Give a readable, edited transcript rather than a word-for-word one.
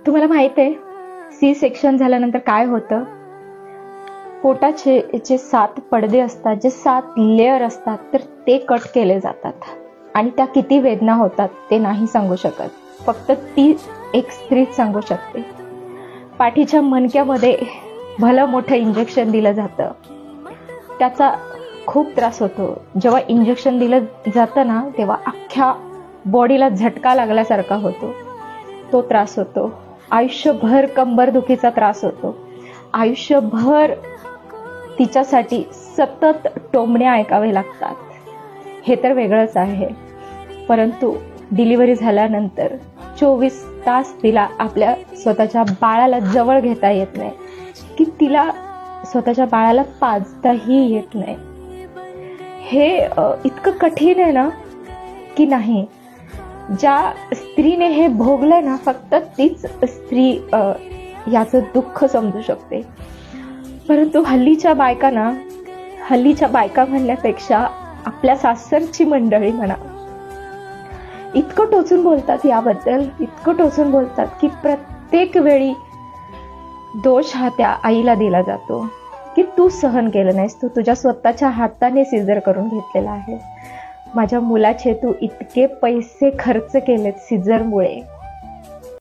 तुम्हाला माहित आहे सी सेक्शन झाल्यानंतर काय होतं? पोटाचे जे 7 पडदे असतात, जे 7 लेअर असतात, तर ते कट केले जातात आणि त्या किती वेदना होतात ते नाही सांगू शकत. फक्त ती एक स्त्रीच सांगू शकते. पाठीच्या मणक्यामध्ये भलं मोठं इंजेक्शन दिलं जातं. त्याचा खूप त्रास होतो. जेव्हा इंजेक्शन दिलं जातं ना, तेव्हा अख्ख्या बॉडीला झटका लागल्यासारखा होतो. तो त्रास होतो. आयुष्यभर कंबरदुखीचा त्रास होतो. आयुष्यभर तिच्यासाठी सतत टोमणे ऐकावे लागतात. हे तर वेगळंच आहे. परंतु डिलिव्हरी झाल्यानंतर 24 तास तिला आपल्या स्वतःच्या बाळाला जवळ घेता येत नाही, की तिला स्वतःच्या बाळाला पाजताही येत नाही. हे इतकं कठीण आहे ना की नाही. ज्या स्त्रीने हे भोगलंय ना, फक्त तीच स्त्री याचं दुःख समजू शकते. परंतु हल्लीच्या बायका म्हणण्यापेक्षा आपल्या सासरची मंडळी म्हणा, इतकं टोचून बोलतात याबद्दल, इतकं टोचून बोलतात की प्रत्येक वेळी दोष हा त्या आईला दिला जातो की तू सहन केलं नाहीस, तू तुझ्या स्वतःच्या हाताने सिजर करून घेतलेला आहे. माझ्या मुलाचे तू इतके पैसे खर्च केलेत सिजरमुळे,